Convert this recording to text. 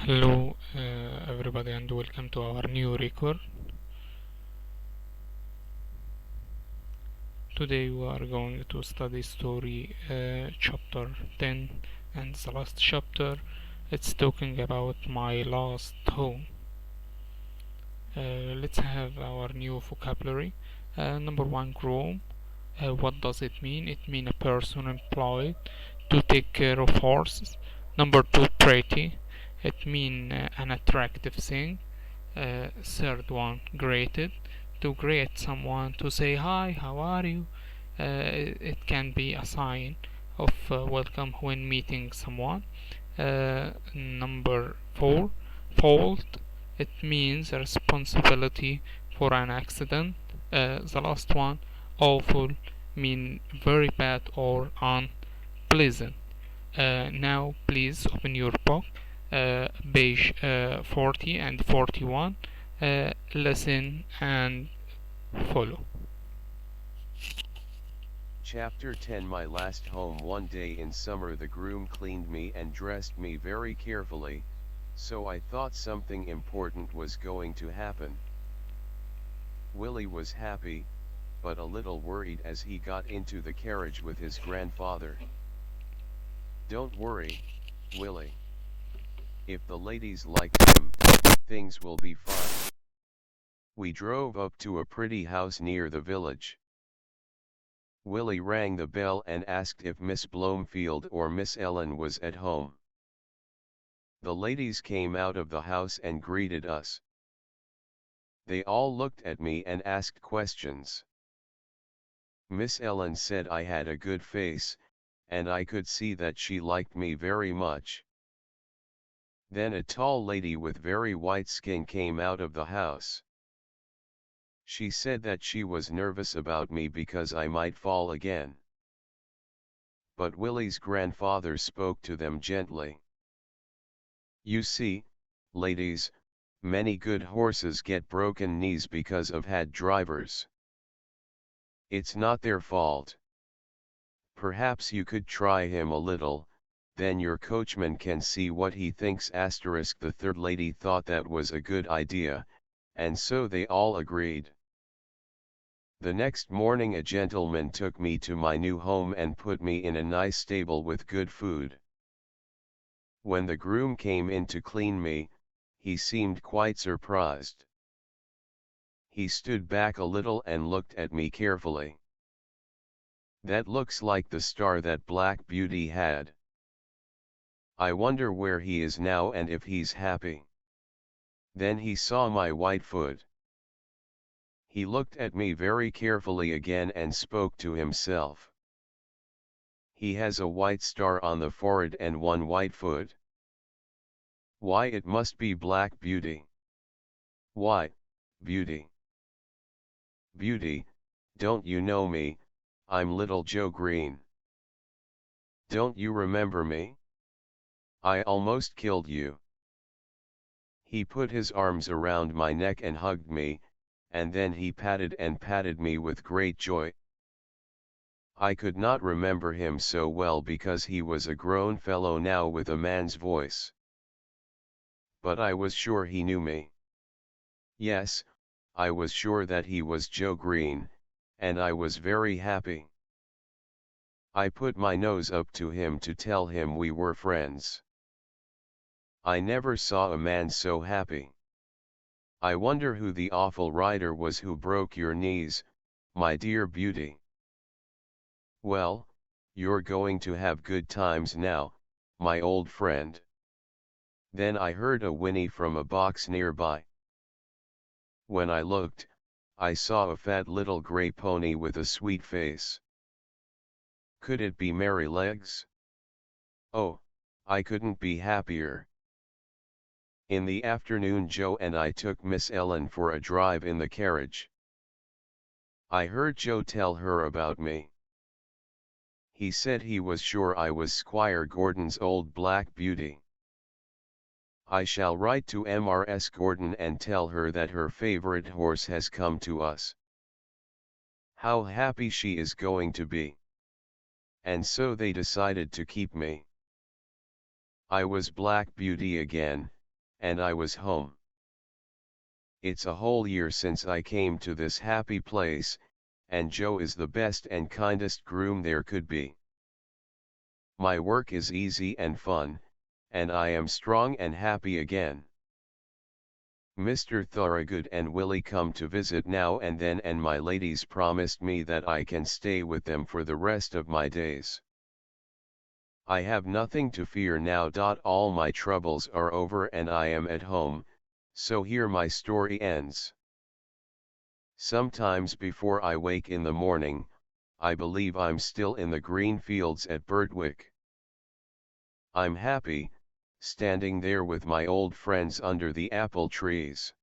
Hello, everybody, and welcome to our new record. Today we are going to study story chapter 10, and the last chapter it's talking about my last home. Let's have our new vocabulary. Number one, groom. What does it mean? It means a person employed to take care of horses. Number two, pretty. It means an attractive thing. Third one, greeted. To greet someone, to say hi, how are you? It can be a sign of welcome when meeting someone. Number four, fault. It means responsibility for an accident. The last one, awful, mean very bad or unpleasant. Now please open your book, page 40 and 41. Listen and follow. Chapter 10 My last home. One day in summer the groom cleaned me and dressed me very carefully, so I thought something important was going to happen. Willie was happy, but a little worried as he got into the carriage with his grandfather. "Don't worry, Willie. If the ladies like him, things will be fine." We drove up to a pretty house near the village. Willie rang the bell and asked if Miss Blomefield or Miss Ellen was at home. The ladies came out of the house and greeted us. They all looked at me and asked questions. Miss Ellen said I had a good face, and I could see that she liked me very much. Then a tall lady with very white skin came out of the house. She said that she was nervous about me because I might fall again. But Willie's grandfather spoke to them gently. "You see, ladies, many good horses get broken knees because of bad drivers. It's not their fault. Perhaps you could try him a little, then your coachman can see what he thinks." The third lady thought that was a good idea, and so they all agreed. The next morning a gentleman took me to my new home and put me in a nice stable with good food. When the groom came in to clean me, he seemed quite surprised. He stood back a little and looked at me carefully. "That looks like the star that Black Beauty had. I wonder where he is now and if he's happy." Then he saw my white foot. He looked at me very carefully again and spoke to himself. "He has a white star on the forehead and one white foot. Why, it must be Black Beauty. Why, Beauty. Beauty, don't you know me? I'm Little Joe Green. Don't you remember me? I almost killed you." He put his arms around my neck and hugged me, and then he patted and patted me with great joy. I could not remember him so well because he was a grown fellow now with a man's voice. But I was sure he knew me. Yes, I was sure that he was Joe Green, and I was very happy. I put my nose up to him to tell him we were friends. I never saw a man so happy. "I wonder who the awful rider was who broke your knees, my dear Beauty. Well, you're going to have good times now, my old friend." Then I heard a whinny from a box nearby. When I looked, I saw a fat little gray pony with a sweet face. Could it be Merrylegs? Oh, I couldn't be happier. In the afternoon Joe and I took Miss Ellen for a drive in the carriage. I heard Joe tell her about me. He said he was sure I was Squire Gordon's old Black Beauty. I shall write to Mrs. Gordon and tell her that her favorite horse has come to us. How happy she is going to be. And so they decided to keep me. I was Black Beauty again, and I was home. It's a whole year since I came to this happy place, and Joe is the best and kindest groom there could be. My work is easy and fun, and I am strong and happy again. Mr. Thorogood and Willie come to visit now and then, and my ladies promised me that I can stay with them for the rest of my days. I have nothing to fear now. All my troubles are over and I am at home, so here my story ends. Sometimes before I wake in the morning, I believe I'm still in the green fields at Birtwick. I'm happy, standing there with my old friends under the apple trees.